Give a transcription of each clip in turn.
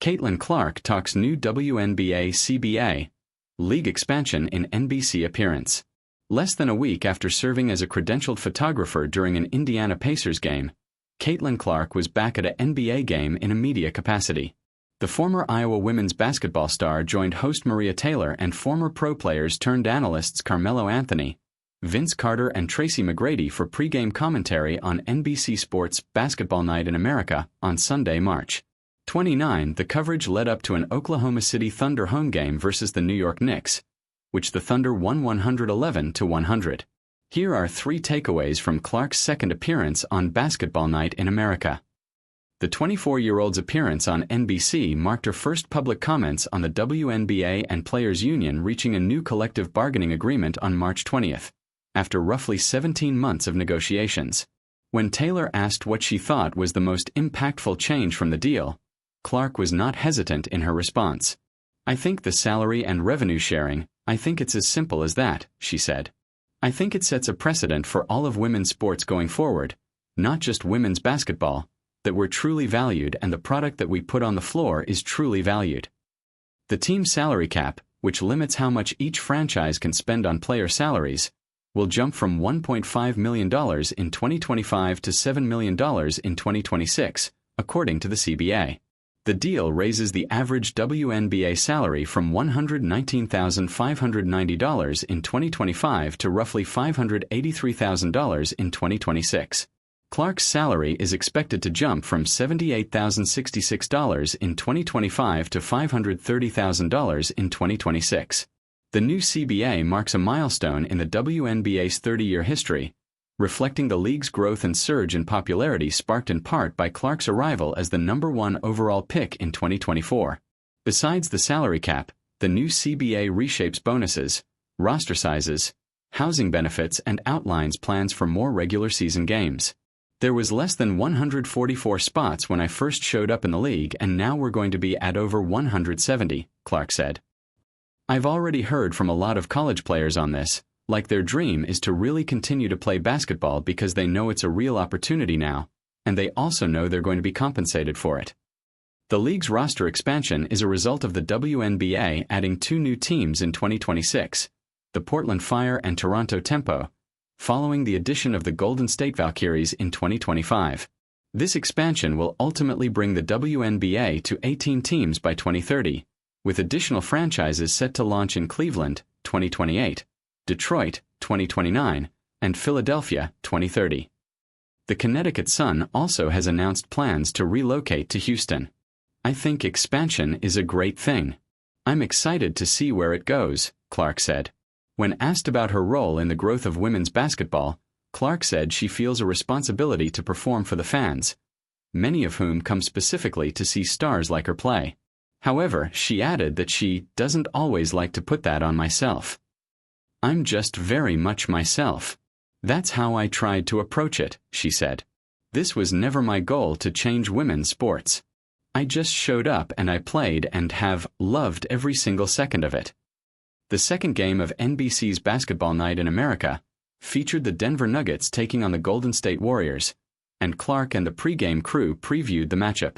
Caitlin Clark talks new WNBA CBA, league expansion in NBC appearance. Less than a week after serving as a credentialed photographer during an Indiana Pacers game, Caitlin Clark was back at an NBA game in a media capacity. The former Iowa women's basketball star joined host Maria Taylor and former pro players turned analysts Carmelo Anthony, Vince Carter and Tracy McGrady for pregame commentary on NBC Sports Basketball Night in America on Sunday, March 29. The coverage led up to an Oklahoma City Thunder home game versus the New York Knicks, which the Thunder won 111-100. Here are 3 takeaways from Clark's second appearance on Basketball Night in America. The 24-year-old's appearance on NBC marked her first public comments on the WNBA and Players Union reaching a new collective bargaining agreement on March 20th, after roughly 17 months of negotiations. When Taylor asked what she thought was the most impactful change from the deal, Clark was not hesitant in her response. "I think the salary and revenue sharing, I think it's as simple as that," she said. "I think it sets a precedent for all of women's sports going forward, not just women's basketball, that we're truly valued and the product that we put on the floor is truly valued." The team salary cap, which limits how much each franchise can spend on player salaries, will jump from $1.5 million in 2025 to $7 million in 2026, according to the CBA. The deal raises the average WNBA salary from $119,590 in 2025 to roughly $583,000 in 2026. Clark's salary is expected to jump from $78,066 in 2025 to $530,000 in 2026. The new CBA marks a milestone in the WNBA's 30-year history, reflecting the league's growth and surge in popularity sparked in part by Clark's arrival as the #1 overall pick in 2024. Besides the salary cap, the new CBA reshapes bonuses, roster sizes, housing benefits, and outlines plans for more regular season games. "There was less than 144 spots when I first showed up in the league, and now we're going to be at over 170, Clark said. "I've already heard from a lot of college players on this, like their dream is to really continue to play basketball because they know it's a real opportunity now, and they also know they're going to be compensated for it." The league's roster expansion is a result of the WNBA adding 2 new teams in 2026, the Portland Fire and Toronto Tempo, following the addition of the Golden State Valkyries in 2025. This expansion will ultimately bring the WNBA to 18 teams by 2030, with additional franchises set to launch in Cleveland, 2028, Detroit, 2029, and Philadelphia, 2030. The Connecticut Sun also has announced plans to relocate to Houston. "I think expansion is a great thing. I'm excited to see where it goes," Clark said. When asked about her role in the growth of women's basketball, Clark said she feels a responsibility to perform for the fans, many of whom come specifically to see stars like her play. However, she added that she doesn't always like to put that on myself. "I'm just very much myself. That's how I tried to approach it," she said. "This was never my goal to change women's sports. I just showed up and I played and have loved every single second of it." The second game of NBC's Basketball Night in America featured the Denver Nuggets taking on the Golden State Warriors, and Clark and the pregame crew previewed the matchup.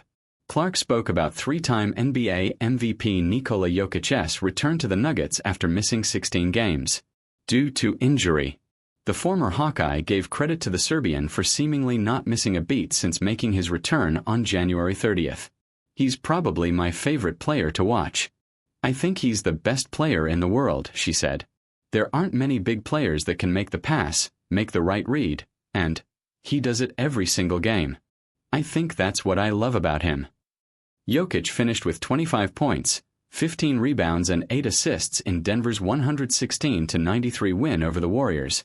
Clark spoke about 3-time NBA MVP Nikola Jokic's return to the Nuggets after missing 16 games due to injury. The former Hawkeye gave credit to the Serbian for seemingly not missing a beat since making his return on January 30th. "He's probably my favorite player to watch. I think he's the best player in the world," she said. "There aren't many big players that can make the pass, make the right read, and he does it every single game. I think that's what I love about him." Jokic finished with 25 points, 15 rebounds and 8 assists in Denver's 116-93 win over the Warriors,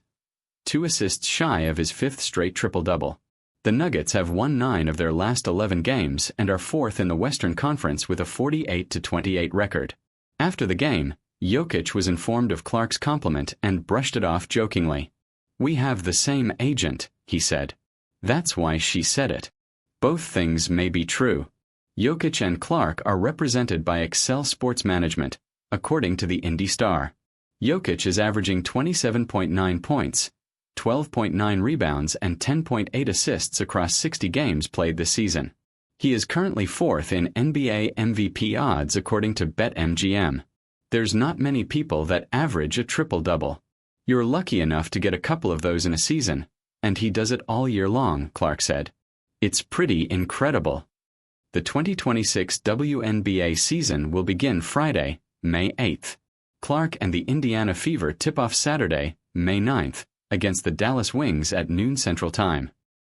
2 assists shy of his 5th straight triple-double. The Nuggets have won 9 of their last 11 games and are 4th in the Western Conference with a 48-28 record. After the game, Jokic was informed of Clark's compliment and brushed it off jokingly. "We have the same agent," he said. "That's why she said it. Both things may be true." Jokic and Clark are represented by Excel Sports Management, according to the Indy Star. Jokic is averaging 27.9 points, 12.9 rebounds and 10.8 assists across 60 games played this season. He is currently fourth in NBA MVP odds according to BetMGM. There's not many people that average a triple-double. You're lucky enough to get a couple of those in a season, and he does it all year long, Clark said. It's pretty incredible. The 2026 WNBA season will begin Friday, May 8th. Clark and the Indiana Fever tip off Saturday, May 9th, against the Dallas Wings at noon Central Time.